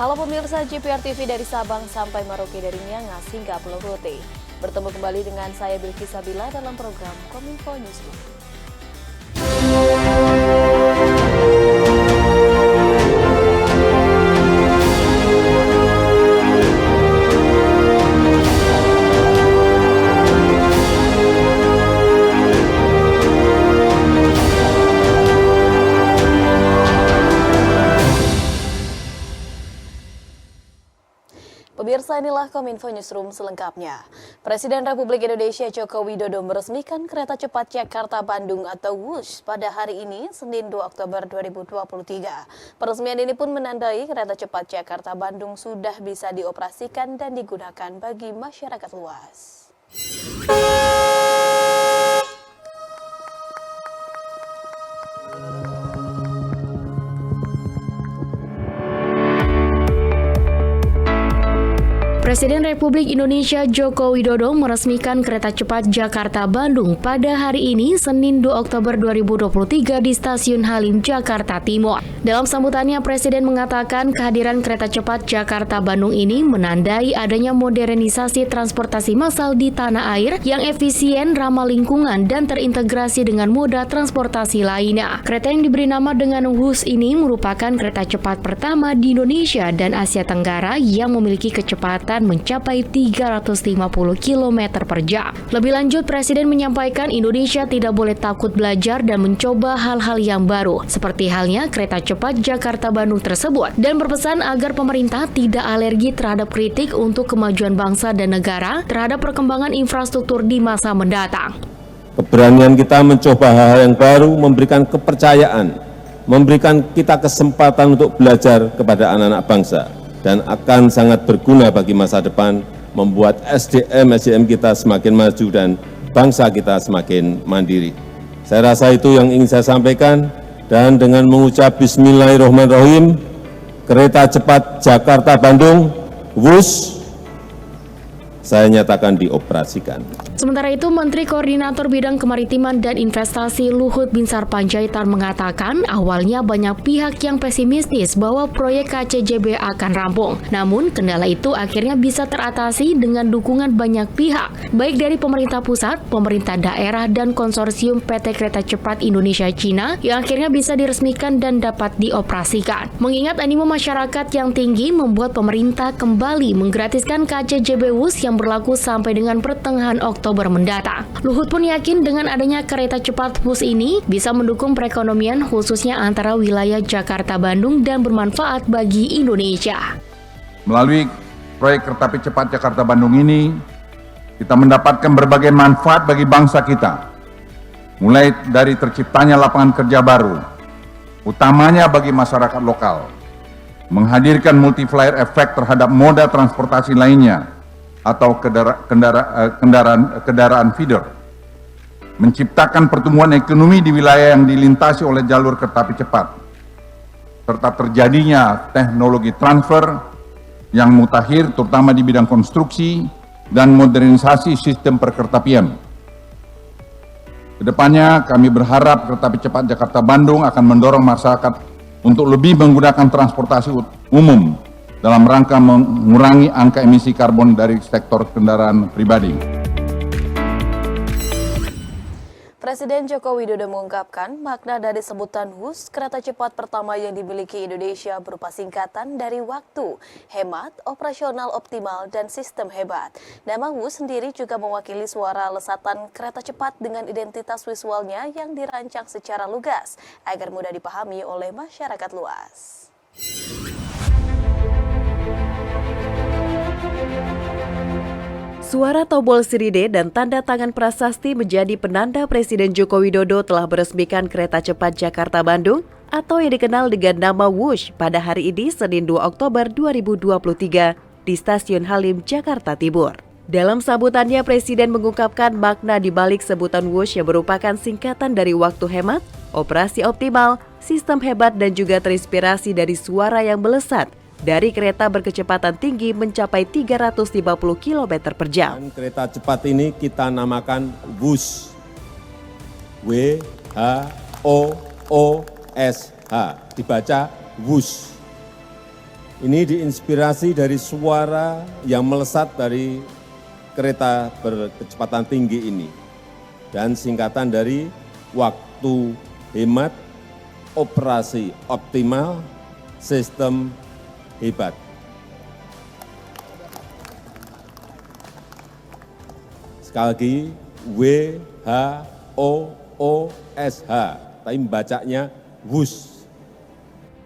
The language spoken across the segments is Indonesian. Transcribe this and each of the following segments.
Halo pemirsa JPR TV dari Sabang sampai Merauke dari Miangas hingga Pulau Rote. Bertemu kembali dengan saya Bilki Sabila dalam program Kominfo Newsroom. Pemirsa, inilah Kominfo Newsroom selengkapnya. Presiden Republik Indonesia Joko Widodo meresmikan kereta cepat Jakarta-Bandung atau WUSH pada hari ini, Senin 2 Oktober 2023. Peresmian ini pun menandai kereta cepat Jakarta-Bandung sudah bisa dioperasikan dan digunakan bagi masyarakat luas. Presiden Republik Indonesia Joko Widodo meresmikan kereta cepat Jakarta-Bandung pada hari ini, Senin 2 Oktober 2023 di Stasiun Halim, Jakarta Timur. Dalam sambutannya, Presiden mengatakan kehadiran kereta cepat Jakarta-Bandung ini menandai adanya modernisasi transportasi massal di tanah air yang efisien, ramah lingkungan, dan terintegrasi dengan moda transportasi lainnya. Kereta yang diberi nama dengan WUSH ini merupakan kereta cepat pertama di Indonesia dan Asia Tenggara yang memiliki kecepatan mencapai 350 km per jam. Lebih lanjut, Presiden menyampaikan Indonesia tidak boleh takut belajar dan mencoba hal-hal yang baru, seperti halnya kereta cepat Jakarta-Bandung tersebut, dan berpesan agar pemerintah tidak alergi terhadap kritik untuk kemajuan bangsa dan negara terhadap perkembangan infrastruktur di masa mendatang. Keberanian kita mencoba hal-hal yang baru memberikan kepercayaan, memberikan kita kesempatan untuk belajar kepada anak-anak bangsa, dan akan sangat berguna bagi masa depan, membuat SDM kita semakin maju dan bangsa kita semakin mandiri. Saya rasa itu yang ingin saya sampaikan, dan dengan mengucap Bismillahirrahmanirrahim, kereta cepat Jakarta-Bandung, WUSH, saya nyatakan dioperasikan. Sementara itu, Menteri Koordinator Bidang Kemaritiman dan Investasi Luhut Binsar Panjaitan mengatakan awalnya banyak pihak yang pesimistis bahwa proyek KCJB akan rampung. Namun, kendala itu akhirnya bisa teratasi dengan dukungan banyak pihak, baik dari pemerintah pusat, pemerintah daerah, dan konsorsium PT Kereta Cepat Indonesia Cina yang akhirnya bisa diresmikan dan dapat dioperasikan. Mengingat animo masyarakat yang tinggi membuat pemerintah kembali menggratiskan KCJB WUSH yang berlaku sampai dengan pertengahan Oktober mendatang. Luhut pun yakin dengan adanya kereta cepat WUSH ini bisa mendukung perekonomian khususnya antara wilayah Jakarta-Bandung dan bermanfaat bagi Indonesia. Melalui proyek kereta api cepat Jakarta-Bandung ini, kita mendapatkan berbagai manfaat bagi bangsa kita. Mulai dari terciptanya lapangan kerja baru, utamanya bagi masyarakat lokal, menghadirkan multiplier efek terhadap moda transportasi lainnya, atau kendaraan feeder, menciptakan pertumbuhan ekonomi di wilayah yang dilintasi oleh jalur kereta api cepat, serta terjadinya teknologi transfer yang mutakhir terutama di bidang konstruksi dan modernisasi sistem perkeretapian. Kedepannya kami berharap kereta api cepat Jakarta-Bandung akan mendorong masyarakat untuk lebih menggunakan transportasi umum dalam rangka mengurangi angka emisi karbon dari sektor kendaraan pribadi. Presiden Joko Widodo mengungkapkan makna dari sebutan WUSH, kereta cepat pertama yang dimiliki Indonesia berupa singkatan dari waktu, hemat, operasional optimal, dan sistem hebat. Nama WUSH sendiri juga mewakili suara lesatan kereta cepat dengan identitas visualnya yang dirancang secara lugas agar mudah dipahami oleh masyarakat luas. Suara tombol sirine dan tanda tangan prasasti menjadi penanda Presiden Joko Widodo telah meresmikan kereta cepat Jakarta-Bandung atau yang dikenal dengan nama WUSH pada hari ini, Senin 2 Oktober 2023 di Stasiun Halim, Jakarta Timur. Dalam sambutannya, Presiden mengungkapkan makna di balik sebutan WUSH yang merupakan singkatan dari waktu hemat, operasi optimal, sistem hebat, dan juga terinspirasi dari suara yang melesat dari kereta berkecepatan tinggi mencapai 350 km per jam. Dan kereta cepat ini kita namakan WUSH, W-H-O-O-S-H, dibaca WUSH. Ini diinspirasi dari suara yang melesat dari kereta berkecepatan tinggi ini dan singkatan dari waktu hemat, operasi optimal, sistem hebat. Sekali lagi, WHOOSH, tapi bacanya WUSH.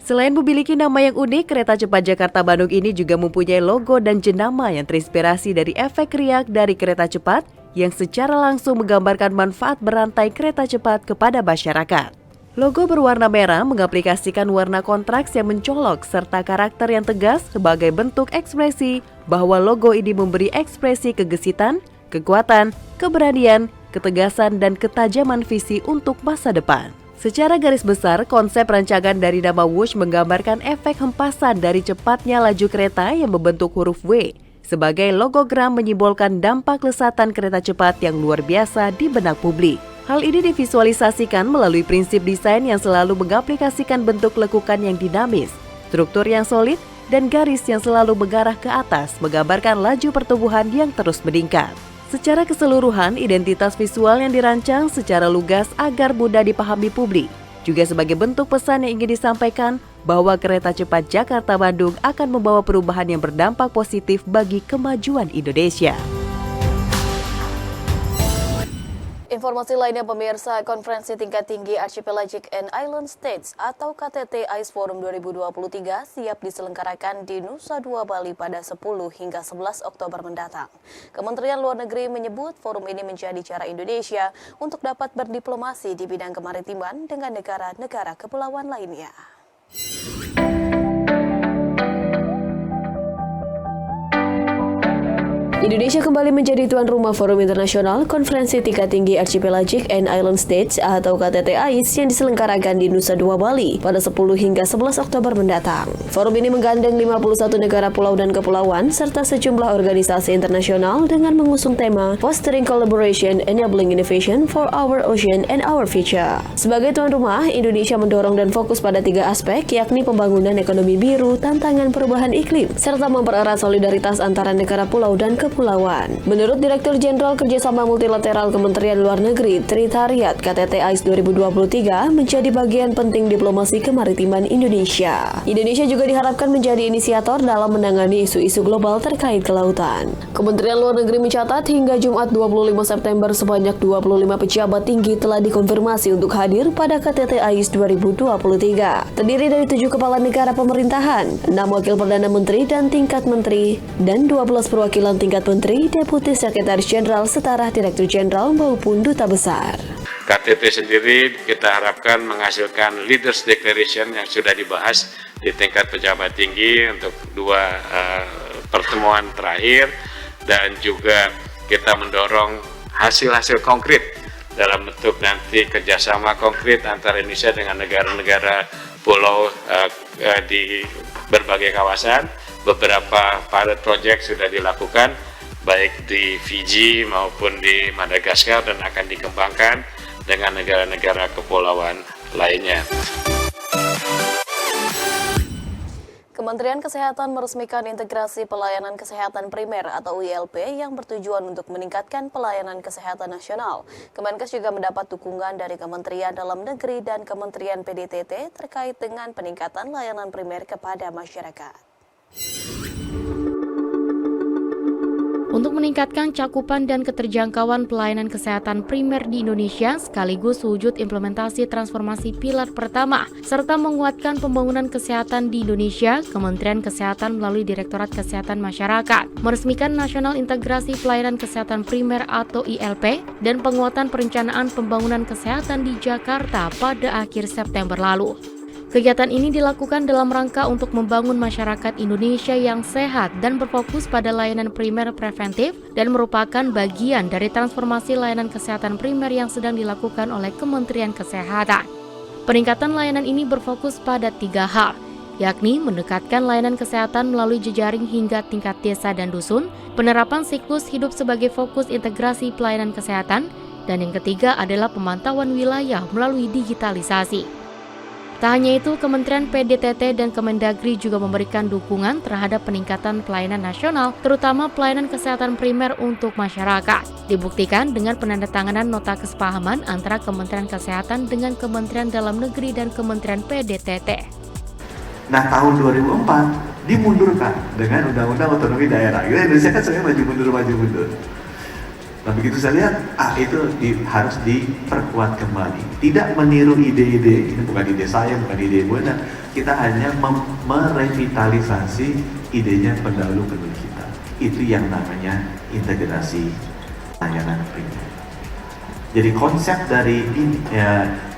Selain memiliki nama yang unik, kereta cepat Jakarta-Bandung ini juga mempunyai logo dan jenama yang terinspirasi dari efek riak dari kereta cepat yang secara langsung menggambarkan manfaat berantai kereta cepat kepada masyarakat. Logo berwarna merah mengaplikasikan warna kontraks yang mencolok serta karakter yang tegas sebagai bentuk ekspresi bahwa logo ini memberi ekspresi kegesitan, kekuatan, keberanian, ketegasan, dan ketajaman visi untuk masa depan. Secara garis besar, konsep rancangan dari nama Wush menggambarkan efek hempasan dari cepatnya laju kereta yang membentuk huruf W sebagai logogram menyimbolkan dampak lesatan kereta cepat yang luar biasa di benak publik. Hal ini divisualisasikan melalui prinsip desain yang selalu mengaplikasikan bentuk lekukan yang dinamis, struktur yang solid, dan garis yang selalu mengarah ke atas menggambarkan laju pertumbuhan yang terus meningkat. Secara keseluruhan, identitas visual yang dirancang secara lugas agar mudah dipahami publik, juga sebagai bentuk pesan yang ingin disampaikan bahwa kereta cepat Jakarta-Bandung akan membawa perubahan yang berdampak positif bagi kemajuan Indonesia. Informasi lainnya pemirsa, konferensi tingkat tinggi Archipelagic and Island States atau KTT AIS Forum 2023 siap diselenggarakan di Nusa Dua Bali pada 10 hingga 11 Oktober mendatang. Kementerian Luar Negeri menyebut forum ini menjadi cara Indonesia untuk dapat berdiplomasi di bidang kemaritiman dengan negara-negara kepulauan lainnya. Indonesia kembali menjadi tuan rumah Forum Internasional Konferensi Tingkat Tinggi Archipelagic and Island States atau KTT AIS yang diselenggarakan di Nusa Dua Bali pada 10 hingga 11 Oktober mendatang. Forum ini menggandeng 51 negara pulau dan kepulauan serta sejumlah organisasi internasional dengan mengusung tema Fostering Collaboration, Enabling Innovation for Our Ocean and Our Future. Sebagai tuan rumah, Indonesia mendorong dan fokus pada 3 aspek, yakni pembangunan ekonomi biru, tantangan perubahan iklim, serta mempererat solidaritas antara negara pulau dan kepulauan. Menurut Direktur Jenderal Kerjasama Multilateral Kementerian Luar Negeri, Tritariat, KTT AIS 2023 menjadi bagian penting diplomasi kemaritiman Indonesia. Indonesia juga diharapkan menjadi inisiator dalam menangani isu-isu global terkait kelautan. Kementerian Luar Negeri mencatat hingga Jumat 25 September sebanyak 25 pejabat tinggi telah dikonfirmasi untuk hadir pada KTT AIS 2023. Terdiri dari 7 kepala negara pemerintahan, 6 wakil Perdana Menteri dan tingkat menteri, dan 12 perwakilan tingkat Menteri, Deputi Sekretaris Jenderal, Setara Direktur Jenderal maupun Duta Besar. KTT sendiri kita harapkan menghasilkan Leaders Declaration yang sudah dibahas di tingkat pejabat tinggi untuk 2 pertemuan terakhir, dan juga kita mendorong hasil-hasil konkret dalam bentuk nanti kerjasama konkret antara Indonesia dengan negara-negara pulau di berbagai kawasan. Beberapa pilot project sudah dilakukan baik di Fiji maupun di Madagaskar dan akan dikembangkan dengan negara-negara kepulauan lainnya. Kementerian Kesehatan meresmikan integrasi pelayanan kesehatan primer atau ILP yang bertujuan untuk meningkatkan pelayanan kesehatan nasional. Kemenkes juga mendapat dukungan dari Kementerian Dalam Negeri dan Kementerian PDTT terkait dengan peningkatan layanan primer kepada masyarakat. Untuk meningkatkan cakupan dan keterjangkauan pelayanan kesehatan primer di Indonesia, sekaligus wujud implementasi transformasi pilar pertama, serta menguatkan pembangunan kesehatan di Indonesia, Kementerian Kesehatan melalui Direktorat Kesehatan Masyarakat meresmikan Nasional Integrasi Pelayanan Kesehatan Primer atau ILP dan penguatan perencanaan pembangunan kesehatan di Jakarta pada akhir September lalu. Kegiatan ini dilakukan dalam rangka untuk membangun masyarakat Indonesia yang sehat dan berfokus pada layanan primer preventif dan merupakan bagian dari transformasi layanan kesehatan primer yang sedang dilakukan oleh Kementerian Kesehatan. Peningkatan layanan ini berfokus pada 3 hal, yakni mendekatkan layanan kesehatan melalui jejaring hingga tingkat desa dan dusun, penerapan siklus hidup sebagai fokus integrasi pelayanan kesehatan, dan yang ketiga adalah pemantauan wilayah melalui digitalisasi. Tak hanya itu, Kementerian PDTT dan Kemendagri juga memberikan dukungan terhadap peningkatan pelayanan nasional, terutama pelayanan kesehatan primer untuk masyarakat. Dibuktikan dengan penandatanganan nota kesepahaman antara Kementerian Kesehatan dengan Kementerian Dalam Negeri dan Kementerian PDTT. Nah, tahun 2004 dimundurkan dengan Undang-Undang Otonomi Daerah. Indonesia kan sebenarnya maju mundur. Nah, begitu saya lihat, itu harus diperkuat kembali. Tidak meniru ide-ide, ini bukan ide saya, bukan ide Ibu Ena. Kita hanya merevitalisasi idenya pendahulu kita. Itu yang namanya integrasi layanan primer. Jadi konsep dari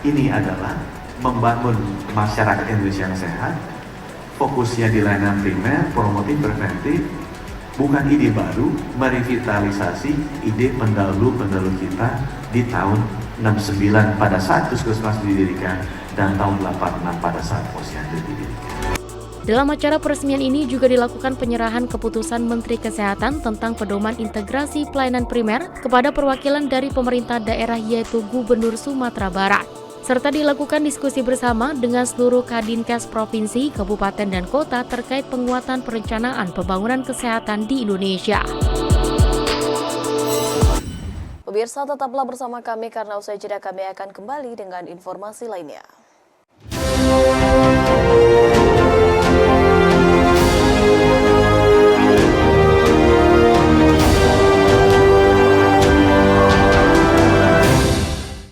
ini adalah membangun masyarakat Indonesia yang sehat, fokusnya di layanan primer, promotif, preventif, bukan ide baru, merevitalisasi ide pendahulu kita di tahun 69 pada saat Puskesmas didirikan dan tahun 86 pada saat Posyandu didirikan. Dalam acara peresmian ini juga dilakukan penyerahan keputusan Menteri Kesehatan tentang pedoman integrasi pelayanan primer kepada perwakilan dari pemerintah daerah yaitu Gubernur Sumatera Barat. Serta dilakukan diskusi bersama dengan seluruh Kadinkes Provinsi, Kabupaten, dan Kota terkait penguatan perencanaan pembangunan kesehatan di Indonesia. Pemirsa, tetaplah bersama kami karena usai jeda kami akan kembali dengan informasi lainnya.